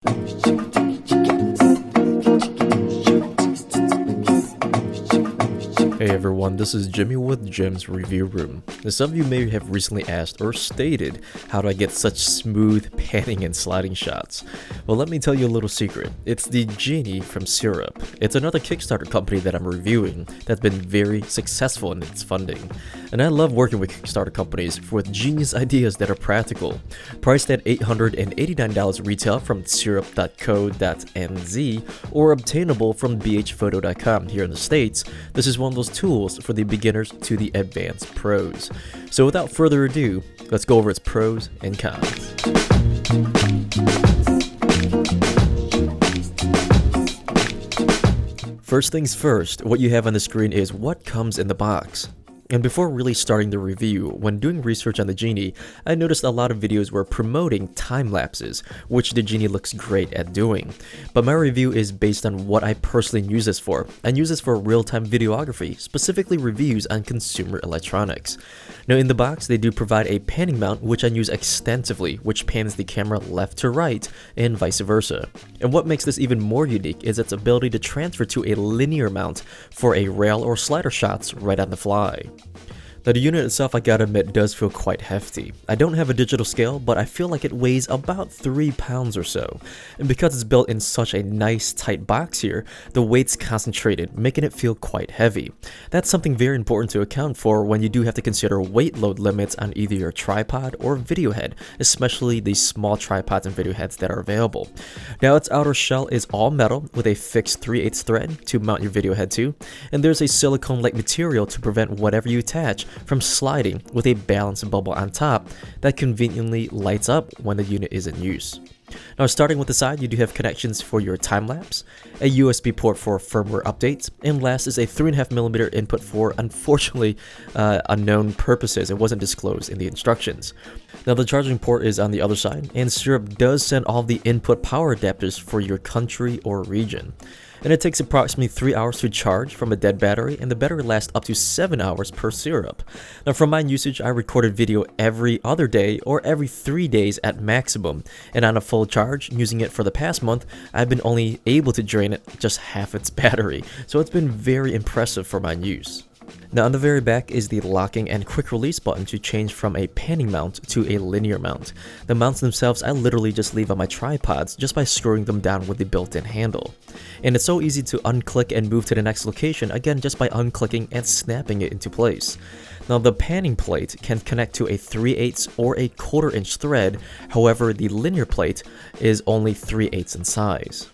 Hey everyone, this is Jimmy with Jim's Review Room. Now, some of you may have recently asked or stated, how do I get such smooth panning and sliding shots? Well, let me tell you a little secret. It's the Genie from Syrup. It's another Kickstarter company that I'm reviewing that's been very successful in its funding. And I love working with Kickstarter companies with genius ideas that are practical. Priced at $889 retail from syrup.co.nz or obtainable from bhphoto.com here in the States, this is one of those tools for the beginners to the advanced pros. So without further ado, let's go over its pros and cons. First things first, what you have on the screen is what comes in the box. And before really starting the review, when doing research on the Genie, I noticed a lot of videos were promoting time lapses, which the Genie looks great at doing. But my review is based on what I personally use this for, and use this for real-time videography, specifically reviews on consumer electronics. Now in the box, they do provide a panning mount which I use extensively, which pans the camera left to right and vice versa. And what makes this even more unique is its ability to transfer to a linear mount for a rail or slider shots right on the fly. Now the unit itself, I gotta admit, does feel quite hefty. I don't have a digital scale, but I feel like it weighs about 3 pounds or so. And because it's built in such a nice tight box here, the weight's concentrated, making it feel quite heavy. That's something very important to account for when you do have to consider weight load limits on either your tripod or video head, especially the small tripods and video heads that are available. Now its outer shell is all metal with a fixed 3/8 thread to mount your video head to, and there's a silicone-like material to prevent whatever you attach from sliding with a balanced bubble on top that conveniently lights up when the unit is in use. Now starting with the side, you do have connections for your time-lapse, a USB port for firmware updates, and last is a 3.5mm input for, unfortunately, unknown purposes. It wasn't disclosed in the instructions. Now the charging port is on the other side, and Syrup does send all the input power adapters for your country or region. And it takes approximately 3 hours to charge from a dead battery, and the battery lasts up to 7 hours per Syrup. Now from my usage, I recorded video every other day or every 3 days at maximum, and on a full charge, using it for the past month, I've been only able to drain it just half its battery, so it's been very impressive for my use. Now on the very back is the locking and quick release button to change from a panning mount to a linear mount. The mounts themselves I literally just leave on my tripods just by screwing them down with the built-in handle. And it's so easy to unclick and move to the next location, again just by unclicking and snapping it into place. Now the panning plate can connect to a 3/8 or a 1/4 inch thread, however the linear plate is only 3/8 in size.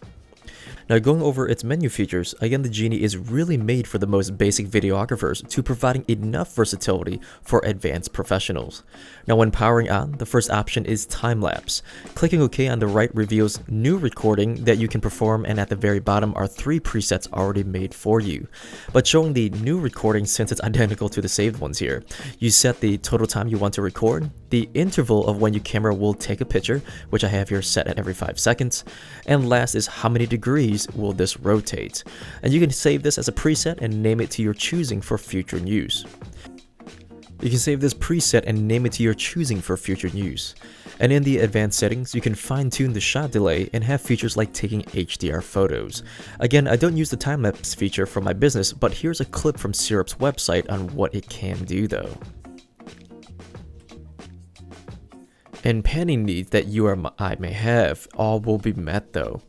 Now going over its menu features, again the Genie is really made for the most basic videographers to providing enough versatility for advanced professionals. Now when powering on, the first option is time-lapse. Clicking OK on the right reveals new recording that you can perform, and at the very bottom are 3 presets already made for you. But showing the new recording, since it's identical to the saved ones here, you set the total time you want to record, the interval of when your camera will take a picture, which I have here set at every 5 seconds, and last is how many degrees will this rotate. And you can save this as a preset and name it to your choosing for future use. You can save this preset and name it to your choosing for future use. And in the advanced settings, you can fine-tune the shot delay and have features like taking HDR photos. Again, I don't use the time-lapse feature for my business, but here's a clip from Syrup's website on what it can do though. And panning needs that you or I may have, all will be met though.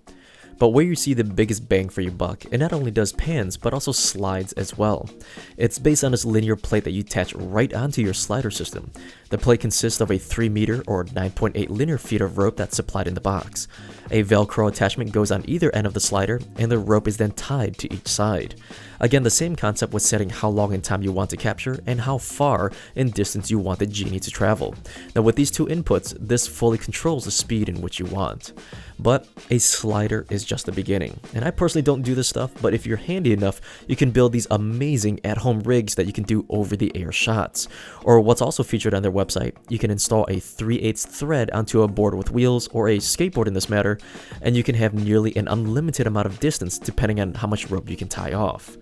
But where you see the biggest bang for your buck, it not only does pans, but also slides as well. It's based on this linear plate that you attach right onto your slider system. The plate consists of a 3 meter or 9.8 linear feet of rope that's supplied in the box. A Velcro attachment goes on either end of the slider, and the rope is then tied to each side. Again, the same concept with setting how long in time you want to capture and how far in distance you want the Genie to travel. Now with these 2 inputs, this fully controls the speed in which you want. But a slider is just the beginning. And I personally don't do this stuff, but if you're handy enough, you can build these amazing at-home rigs that you can do over-the-air shots. Or what's also featured on their website, you can install a 3/8 thread onto a board with wheels or a skateboard in this matter, and you can have nearly an unlimited amount of distance depending on how much rope you can tie off.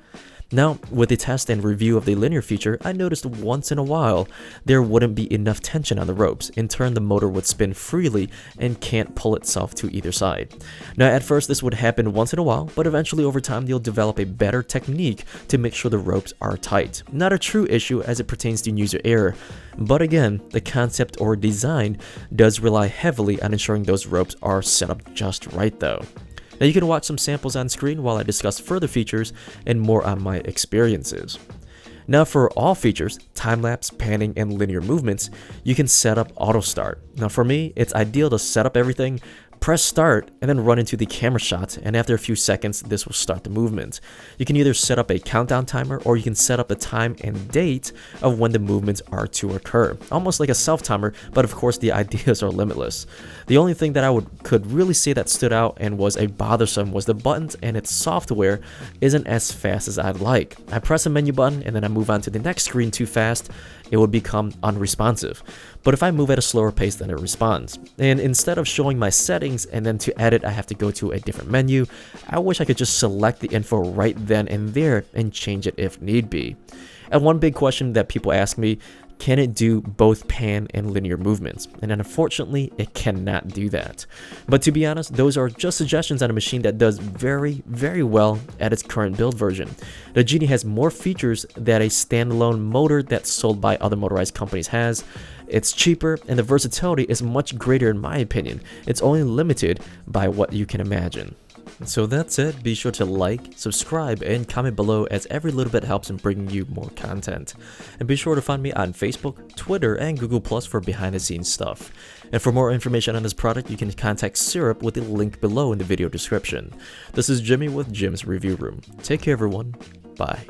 Now, with the test and review of the linear feature, I noticed once in a while there wouldn't be enough tension on the ropes. In turn, the motor would spin freely and can't pull itself to either side. Now, at first this would happen once in a while, but eventually over time you'll develop a better technique to make sure the ropes are tight. Not a true issue as it pertains to user error, but again, the concept or design does rely heavily on ensuring those ropes are set up just right though. Now you can watch some samples on screen while I discuss further features and more on my experiences. Now for all features, time-lapse, panning, and linear movements, you can set up auto start. Now for me, it's ideal to set up everything, press start, and then run into the camera shot, and after a few seconds, this will start the movement. You can either set up a countdown timer, or you can set up the time and date of when the movements are to occur. Almost like a self-timer, but of course the ideas are limitless. The only thing that I could really say that stood out and was a bothersome was the buttons and its software isn't as fast as I'd like. I press a menu button and then I move on to the next screen too fast, it would become unresponsive. But if I move at a slower pace, then it responds. And instead of showing my settings and then to edit I have to go to a different menu, I wish I could just select the info right then and there and change it if need be. And one big question that people ask me, can it do both pan and linear movements? And unfortunately, it cannot do that. But to be honest, those are just suggestions on a machine that does very, very well at its current build version. The Genie has more features that a standalone motor that's sold by other motorized companies has. It's cheaper and the versatility is much greater in my opinion. It's only limited by what you can imagine. So that's it. Be sure to like, subscribe, and comment below as every little bit helps in bringing you more content. And be sure to find me on Facebook, Twitter, and Google Plus for behind the scenes stuff. And for more information on this product, you can contact Syrup with the link below in the video description. This is Jimmy with Jim's Review Room. Take care everyone. Bye.